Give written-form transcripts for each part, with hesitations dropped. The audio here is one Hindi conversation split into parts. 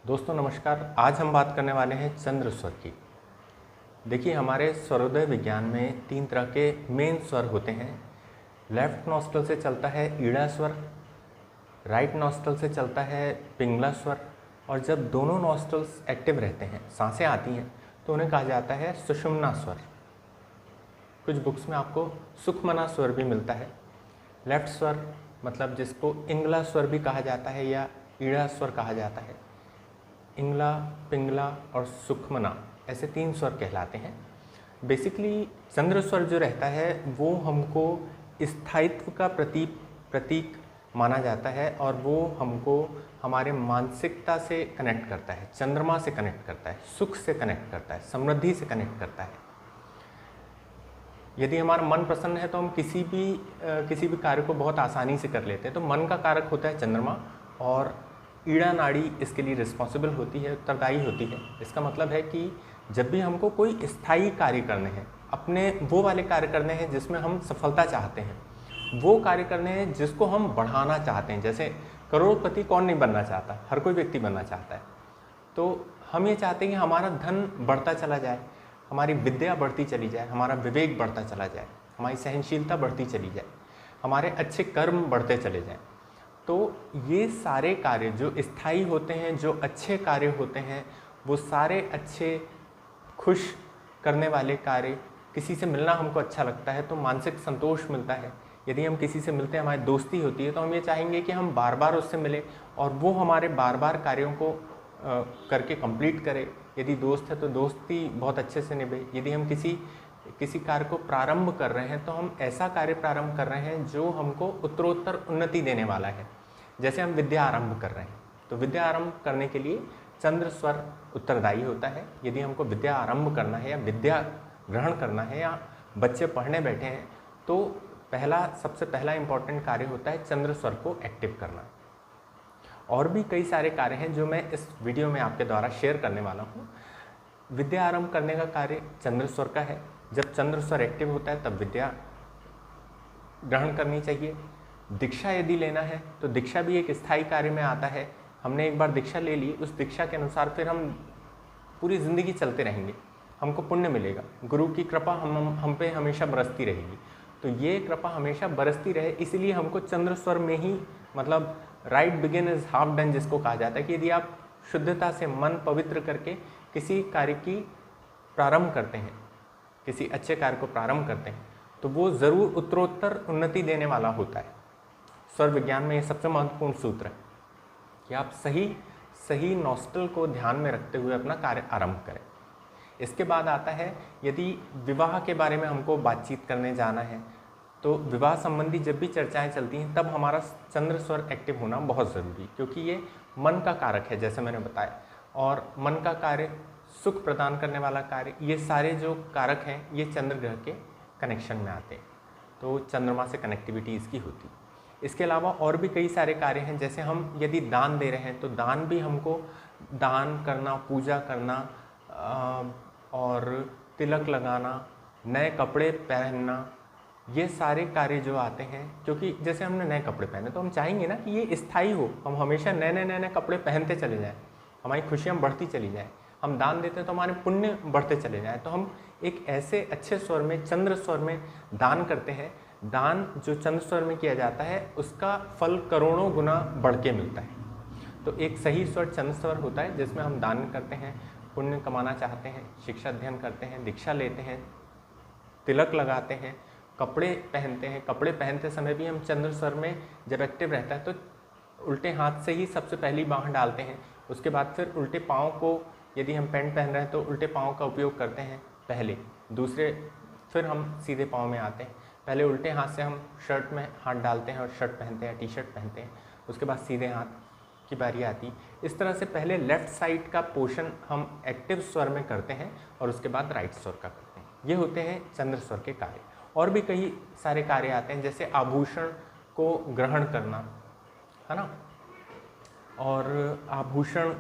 दोस्तों नमस्कार। आज हम बात करने वाले हैं चंद्र स्वर की। देखिए, हमारे स्वरोदय विज्ञान में 3 तरह के मेन स्वर होते हैं। लेफ्ट नॉस्ट्रल से चलता है ईड़ा स्वर, राइट नॉस्ट्रल से चलता है पिंगला स्वर, और जब दोनों नॉस्ट्रल्स एक्टिव रहते हैं, सांसें आती हैं, तो उन्हें कहा जाता है सुषुम्ना स्वर। कुछ बुक्स में आपको सुखमना स्वर भी मिलता है। लेफ्ट स्वर मतलब जिसको इंगला स्वर भी कहा जाता है या ईड़ा स्वर कहा जाता है। इंगला, पिंगला और सुखमना ऐसे 3 स्वर कहलाते हैं। बेसिकली चंद्र स्वर जो रहता है वो हमको स्थायित्व का प्रतीक माना जाता है, और वो हमको हमारे मानसिकता से कनेक्ट करता है, चंद्रमा से कनेक्ट करता है, सुख से कनेक्ट करता है, समृद्धि से कनेक्ट करता है। यदि हमारा मन प्रसन्न है तो हम किसी भी कार्य को बहुत आसानी से कर लेते हैं। तो मन का कारक होता है चंद्रमा, और ईड़ा नाड़ी इसके लिए रिस्पॉन्सिबल होती है, उत्तरदायी होती है। इसका मतलब है कि जब भी हमको कोई स्थायी कार्य करने हैं, अपने वो वाले कार्य करने हैं जिसमें हम सफलता चाहते हैं, वो कार्य करने हैं जिसको हम बढ़ाना चाहते हैं। जैसे करोड़पति कौन नहीं बनना चाहता, हर कोई व्यक्ति बनना चाहता है। तो हम ये चाहते हैं कि हमारा धन बढ़ता चला जाए, हमारी विद्या बढ़ती चली जाए, हमारा विवेक बढ़ता चला जाए, हमारी सहनशीलता बढ़ती चली जाए, हमारे अच्छे कर्म बढ़ते चले जाएं। तो ये सारे कार्य जो स्थायी होते हैं, जो अच्छे कार्य होते हैं, वो सारे अच्छे खुश करने वाले कार्य। किसी से मिलना हमको अच्छा लगता है तो मानसिक संतोष मिलता है। यदि हम किसी से मिलते हैं, हमारी दोस्ती होती है, तो हम ये चाहेंगे कि हम बार बार उससे मिलें और वो हमारे बार बार कार्यों को करके कंप्लीट करे। यदि दोस्त है तो दोस्ती बहुत अच्छे से निभे। यदि हम किसी कार्य को प्रारंभ कर रहे हैं तो हम ऐसा कार्य प्रारंभ कर रहे हैं जो हमको उत्तरोत्तर उन्नति देने वाला है। जैसे हम विद्या आरंभ कर रहे हैं, तो विद्या आरंभ करने के लिए चंद्र स्वर उत्तरदायी होता है। यदि हमको विद्या आरंभ करना है या विद्या ग्रहण करना है या बच्चे पढ़ने बैठे हैं, तो सबसे पहला इंपॉर्टेंट कार्य होता है चंद्र स्वर को एक्टिव करना। और भी कई सारे कार्य हैं जो मैं इस वीडियो में आपके द्वारा शेयर करने वाला हूँ। विद्या आरंभ करने का कार्य चंद्र स्वर का है। जब चंद्र स्वर एक्टिव होता है तब विद्या ग्रहण करनी चाहिए। दीक्षा यदि लेना है तो दीक्षा भी एक स्थायी कार्य में आता है। हमने एक बार दीक्षा ले ली, उस दीक्षा के अनुसार फिर हम पूरी ज़िंदगी चलते रहेंगे, हमको पुण्य मिलेगा, गुरु की कृपा हम पे हमेशा बरसती रहेगी। तो ये कृपा हमेशा बरसती रहे, इसीलिए हमको चंद्र स्वर में ही, मतलब right begin is half done जिसको कहा जाता है, कि यदि आप शुद्धता से मन पवित्र करके किसी कार्य की प्रारंभ करते हैं, किसी अच्छे कार्य को प्रारंभ करते हैं, तो वो ज़रूर उत्तरोत्तर उन्नति देने वाला होता है। स्वर विज्ञान में ये सबसे महत्वपूर्ण सूत्र है कि आप सही नॉस्ट्रल को ध्यान में रखते हुए अपना कार्य आरंभ करें। इसके बाद आता है, यदि विवाह के बारे में हमको बातचीत करने जाना है, तो विवाह संबंधी जब भी चर्चाएं चलती हैं तब हमारा चंद्र स्वर एक्टिव होना बहुत ज़रूरी, क्योंकि ये मन का कारक है जैसे मैंने बताया, और मन का कार्य, सुख प्रदान करने वाला कार्य, ये सारे जो कारक हैं ये चंद्र ग्रह के कनेक्शन में आते हैं। तो चंद्रमा से कनेक्टिविटी इसकी होती है। इसके अलावा और भी कई सारे कार्य हैं। जैसे हम यदि दान दे रहे हैं तो दान भी हमको दान करना, पूजा करना और तिलक लगाना, नए कपड़े पहनना, ये सारे कार्य जो आते हैं, क्योंकि जैसे हमने नए कपड़े पहने तो हम चाहेंगे ना कि ये स्थायी हो, हम हमेशा नए कपड़े पहनते चले जाएं, हमारी खुशियाँ बढ़ती चली जाएं। हम दान देते हैं तो हमारे पुण्य बढ़ते चले जाएं। तो हम एक ऐसे अच्छे स्वर में, चंद्र स्वर में दान करते हैं। दान जो चंद्र स्वर में किया जाता है उसका फल करोड़ों गुना बढ़ के मिलता है। तो एक सही स्वर चंद्र स्वर होता है जिसमें हम दान करते हैं, पुण्य कमाना चाहते हैं, शिक्षा अध्ययन करते हैं, दीक्षा लेते हैं, तिलक लगाते हैं, कपड़े पहनते हैं। कपड़े पहनते समय भी हम चंद्र स्वर में जब एक्टिव रहता है तो उल्टे हाथ से ही सबसे पहली बाँह डालते हैं। उसके बाद फिर उल्टे पाँव को, यदि हम पैंट पहन रहे हैं तो उल्टे पाँव का उपयोग करते हैं पहले, फिर हम सीधे पाँव में आते हैं। पहले उल्टे हाथ से हम शर्ट में हाथ डालते हैं और शर्ट पहनते हैं, टी शर्ट पहनते हैं, उसके बाद सीधे हाथ की बारी आती। इस तरह से पहले लेफ़्ट साइड का पोर्शन हम एक्टिव स्वर में करते हैं और उसके बाद राइट स्वर का करते हैं। ये होते हैं चंद्र स्वर के कार्य। और भी कई सारे कार्य आते हैं, जैसे आभूषण को ग्रहण करना, है ना, और आभूषण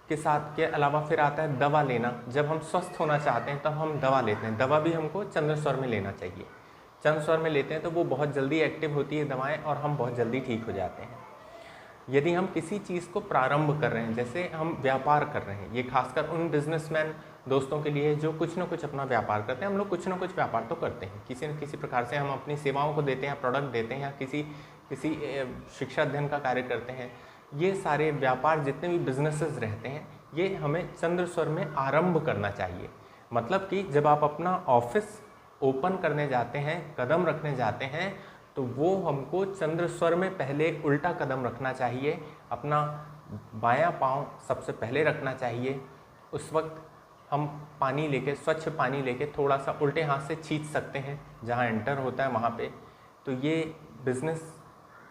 के साथ के अलावा फिर आता है दवा लेना। जब हम स्वस्थ होना चाहते हैं तब हम दवा लेते हैं। दवा भी हमको चंद्र स्वर में लेना चाहिए। चंद्र स्वर में लेते हैं तो वो बहुत जल्दी एक्टिव होती है दवाएं और हम बहुत जल्दी ठीक हो जाते हैं। यदि हम किसी चीज़ को प्रारंभ कर रहे हैं, जैसे हम व्यापार कर रहे हैं, ये खासकर उन बिजनेसमैन दोस्तों के लिए जो कुछ ना कुछ अपना व्यापार करते हैं। हम लोग कुछ ना कुछ व्यापार तो करते हैं, किसी न किसी प्रकार से हम अपनी सेवाओं को देते हैं, प्रोडक्ट देते हैं, या किसी शिक्षा अध्ययन का कार्य करते हैं। ये सारे व्यापार जितने भी बिजनेसेस रहते हैं, ये हमें चंद्र स्वर में आरंभ करना चाहिए। मतलब कि जब आप अपना ऑफिस ओपन करने जाते हैं, कदम रखने जाते हैं, तो वो हमको चंद्र स्वर में पहले उल्टा कदम रखना चाहिए, अपना बायां पांव सबसे पहले रखना चाहिए। उस वक्त हम पानी लेके, स्वच्छ पानी लेके थोड़ा सा उल्टे हाथ से छींच सकते हैं जहाँ एंटर होता है वहाँ पे। तो ये बिज़नेस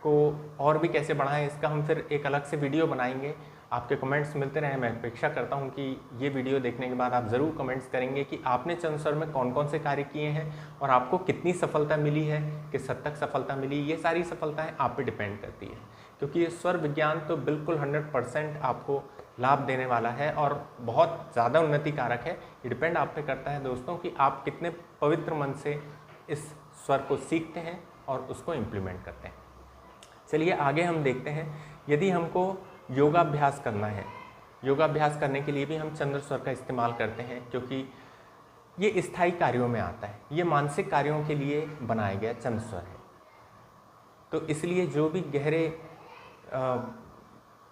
को और भी कैसे बढ़ाएं, इसका हम फिर एक अलग से वीडियो बनाएंगे। आपके कमेंट्स मिलते रहें। मैं अपेक्षा करता हूं कि ये वीडियो देखने के बाद आप ज़रूर कमेंट्स करेंगे कि आपने चंद्र स्वर में कौन कौन से कार्य किए हैं और आपको कितनी सफलता मिली है, किस हद तक सफलता मिली। ये सारी सफलताएं आप पे डिपेंड करती है, क्योंकि ये स्वर विज्ञान तो बिल्कुल 100% आपको लाभ देने वाला है और बहुत ज़्यादा उन्नति कारक है। ये डिपेंड आप पे करता है दोस्तों कि आप कितने पवित्र मन से इस स्वर को सीखते हैं और उसको इम्प्लीमेंट करते हैं। चलिए आगे हम देखते हैं। यदि हमको योगाभ्यास करना है, योगाभ्यास करने के लिए भी हम चंद्र स्वर का इस्तेमाल करते हैं, क्योंकि ये स्थायी कार्यों में आता है, ये मानसिक कार्यों के लिए बनाया गया चंद्र स्वर है। तो इसलिए जो भी गहरे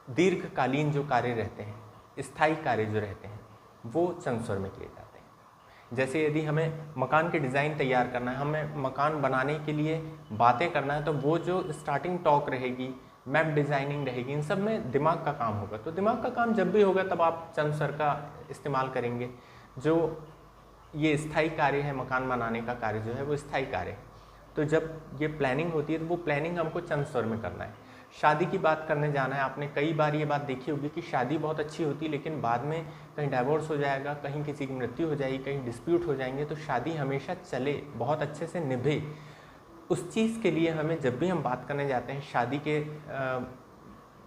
दीर्घकालीन जो कार्य रहते हैं, स्थायी कार्य जो रहते हैं, वो चंद्र स्वर में किए जाते हैं। जैसे यदि हमें मकान के डिज़ाइन तैयार करना है, हमें मकान बनाने के लिए बातें करना है, तो वो जो स्टार्टिंग टॉक रहेगी, मैप डिज़ाइनिंग रहेगी, इन सब में दिमाग का काम होगा। तो दिमाग का काम जब भी होगा तब आप चंद्र स्वर का इस्तेमाल करेंगे। जो ये स्थायी कार्य है, मकान बनाने का कार्य जो है वो स्थायी कार्य है। तो जब ये प्लानिंग होती है तो वो प्लानिंग हमको चंद्र स्वर में करना है। शादी की बात करने जाना है, आपने कई बार ये बात देखी होगी कि शादी बहुत अच्छी होती है, लेकिन बाद में कहीं डाइवोर्स हो जाएगा, कहीं किसी की मृत्यु हो जाएगी, कहीं डिस्प्यूट हो जाएंगे। तो शादी हमेशा चले, बहुत अच्छे से निभे, उस चीज़ के लिए हमें जब भी हम बात करने जाते हैं शादी के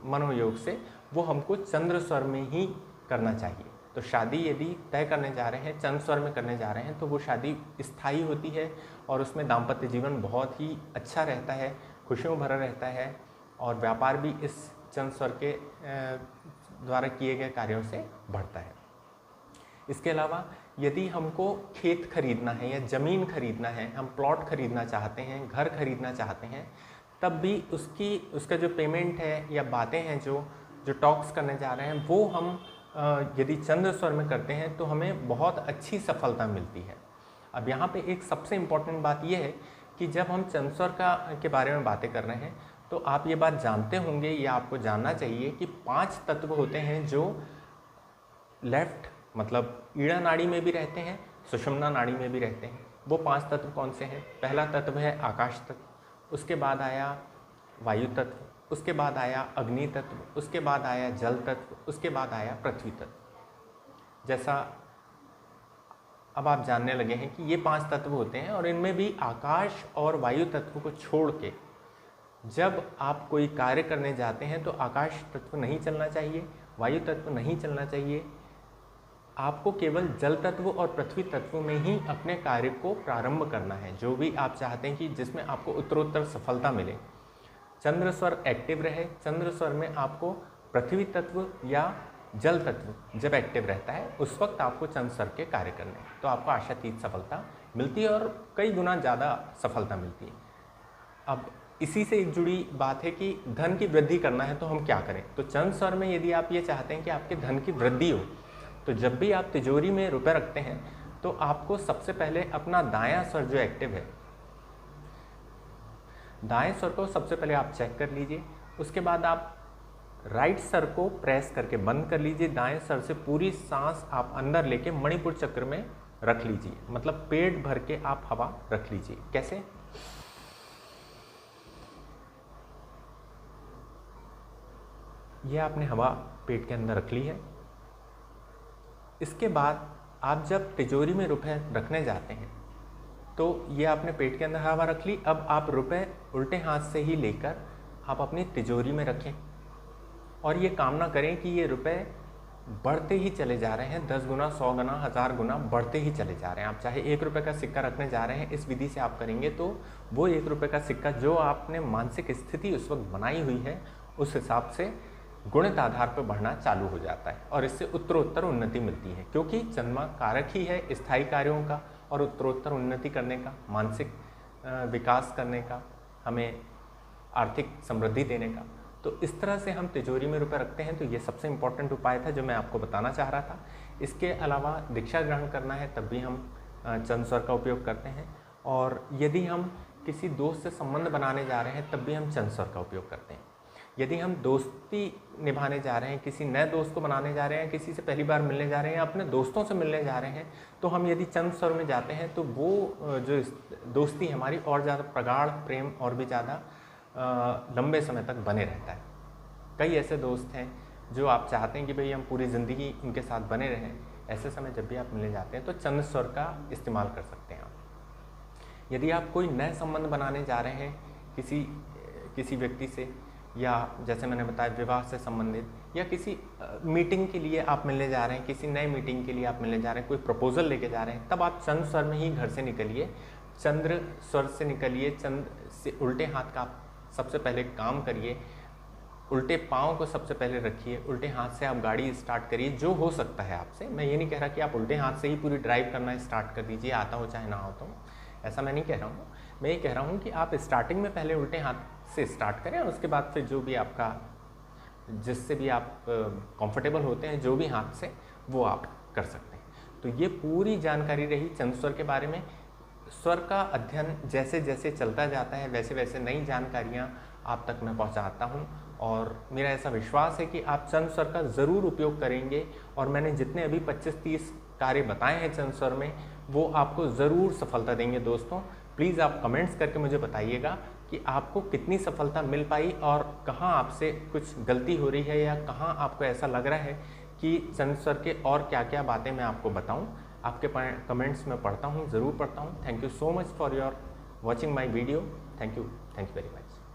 मनोयोग से, वो हमको चंद्र स्वर में ही करना चाहिए। तो शादी यदि तय करने जा रहे हैं, चंद्र स्वर में करने जा रहे हैं, तो वो शादी स्थायी होती है और उसमें दाम्पत्य जीवन बहुत ही अच्छा रहता है, खुशियों भरा रहता है, और व्यापार भी इस चंद्र स्वर के द्वारा किए गए कार्यों से बढ़ता है। इसके अलावा यदि हमको खेत खरीदना है या ज़मीन खरीदना है, हम प्लॉट खरीदना चाहते हैं, घर खरीदना चाहते हैं, तब भी उसका जो पेमेंट है या बातें हैं जो टॉक्स करने जा रहे हैं, वो हम यदि चंद्र स्वर में करते हैं तो हमें बहुत अच्छी सफलता मिलती है। अब यहाँ पे एक सबसे इम्पॉर्टेंट बात यह है कि जब हम चंद्र स्वर के बारे में बातें कर रहे हैं, तो आप ये बात जानते होंगे या आपको जानना चाहिए कि 5 तत्व होते हैं जो लेफ्ट मतलब ईड़ा नाड़ी में भी रहते हैं, सुषुम्ना नाड़ी में भी रहते हैं। वो 5 तत्व कौन से हैं? पहला तत्व है आकाश तत्व, उसके बाद आया वायु तत्व, उसके बाद आया अग्नि तत्व, उसके बाद आया जल तत्व, उसके बाद आया पृथ्वी तत्व। जैसा अब आप जानने लगे हैं कि ये 5 तत्व होते हैं, और इनमें भी आकाश और वायु तत्व को छोड़ के जब आप कोई कार्य करने जाते हैं तो आकाश तत्व नहीं चलना चाहिए, वायु तत्व नहीं चलना चाहिए। आपको केवल जल तत्व और पृथ्वी तत्व में ही अपने कार्य को प्रारंभ करना है, जो भी आप चाहते हैं कि जिसमें आपको उत्तरोत्तर सफलता मिले। चंद्र स्वर एक्टिव रहे, चंद्र स्वर में आपको पृथ्वी तत्व या जल तत्व जब एक्टिव रहता है, उस वक्त आपको चंद्र स्वर के कार्य करने हैं, तो आपको आशातीत सफलता मिलती है और कई गुना ज़्यादा सफलता मिलती है। अब इसी से एक जुड़ी बात है कि धन की वृद्धि करना है तो हम क्या करें? तो चंद्र स्वर में यदि आप ये चाहते हैं कि आपके धन की वृद्धि हो, तो जब भी आप तिजोरी में रुपए रखते हैं तो आपको सबसे पहले अपना दायां स्वर जो एक्टिव है, दाएं स्वर को सबसे पहले आप चेक कर लीजिए। उसके बाद आप राइट स्वर को प्रेस करके बंद कर लीजिए। दाएं स्वर से पूरी सांस आप अंदर लेके मणिपुर चक्र में रख लीजिए, मतलब पेट भर के आप हवा रख लीजिए। कैसे? यह आपने हवा पेट के अंदर रख ली है। इसके बाद आप जब तिजोरी में रुपए रखने जाते हैं तो ये आपने पेट के अंदर हवा रख ली। अब आप रुपए उल्टे हाथ से ही लेकर आप अपनी तिजोरी में रखें और ये कामना करें कि ये रुपए बढ़ते ही चले जा रहे हैं, 10 गुना, 100 गुना, 1000 गुना बढ़ते ही चले जा रहे हैं। आप चाहे 1 रुपये का सिक्का रखने जा रहे हैं, इस विधि से आप करेंगे तो वो 1 रुपये का सिक्का जो आपने मानसिक स्थिति उस वक्त बनाई हुई है उस हिसाब से गुणित आधार पर बढ़ना चालू हो जाता है और इससे उत्तरोत्तर उन्नति मिलती है, क्योंकि चंद्रमा कारक ही है स्थायी कार्यों का और उत्तरोत्तर उन्नति करने का, मानसिक विकास करने का, हमें आर्थिक समृद्धि देने का। तो इस तरह से हम तिजोरी में रुपए रखते हैं। तो ये सबसे इम्पोर्टेंट उपाय था जो मैं आपको बताना चाह रहा था। इसके अलावा दीक्षा ग्रहण करना है तब भी हम चंद्र स्वर का उपयोग करते हैं, और यदि हम किसी दोस्त से संबंध बनाने जा रहे हैं तब भी हम चंद्र स्वर का उपयोग करते हैं। यदि हम दोस्ती निभाने जा रहे हैं, किसी नए दोस्त को बनाने जा रहे हैं, किसी से पहली बार मिलने जा रहे हैं, अपने दोस्तों से मिलने जा रहे हैं, तो हम यदि चंद्र स्वर में जाते हैं तो वो जो दोस्ती हमारी और ज़्यादा प्रगाढ़, प्रेम और भी ज़्यादा लंबे समय तक बने रहता है। कई ऐसे दोस्त हैं जो आप चाहते हैं कि भाई हम पूरी ज़िंदगी उनके साथ बने रहें। ऐसे समय जब भी आप मिलने जाते हैं तो चंद्र स्वर का इस्तेमाल कर सकते हैं आप। यदि आप कोई नए संबंध बनाने जा रहे हैं किसी व्यक्ति से, या जैसे मैंने बताया विवाह से संबंधित, या किसी मीटिंग के लिए आप मिलने जा रहे हैं, किसी नए मीटिंग के लिए आप मिलने जा रहे हैं, कोई प्रपोजल लेके जा रहे हैं, तब आप चंद्र स्वर में ही घर से निकलिए, चंद्र स्वर से निकलिए, चंद्र से उल्टे हाथ का आप सबसे पहले काम करिए, उल्टे पाँव को सबसे पहले रखिए, उल्टे हाथ से आप गाड़ी स्टार्ट करिए जो हो सकता है आपसे। मैं ये नहीं कह रहा कि आप उल्टे हाथ से ही पूरी ड्राइव करना स्टार्ट कर दीजिए, आता हो चाहे ना हो, तो ऐसा मैं नहीं कह रहा हूँ। मैं ये कह रहा हूँ कि आप स्टार्टिंग में पहले उल्टे हाथ से स्टार्ट करें, और उसके बाद फिर जो भी आपका, जिससे भी आप कंफर्टेबल होते हैं, जो भी हाथ से, वो आप कर सकते हैं। तो ये पूरी जानकारी रही चंद्र स्वर के बारे में। स्वर का अध्ययन जैसे जैसे चलता जाता है वैसे वैसे नई जानकारियाँ आप तक मैं पहुँचाता हूँ, और मेरा ऐसा विश्वास है कि आप चंद्र स्वर का ज़रूर उपयोग करेंगे, और मैंने जितने अभी 25-30 कार्य बताए हैं चंद्र स्वर में, वो आपको ज़रूर सफलता देंगे। दोस्तों प्लीज़ आप कमेंट्स करके मुझे बताइएगा कि आपको कितनी सफलता मिल पाई, और कहाँ आपसे कुछ गलती हो रही है, या कहाँ आपको ऐसा लग रहा है कि चंद्र स्वर के और क्या क्या बातें मैं आपको बताऊं। आपके कमेंट्स मैं पढ़ता हूं, ज़रूर पढ़ता हूं। Thank you so much for your watching my video. Thank you very much.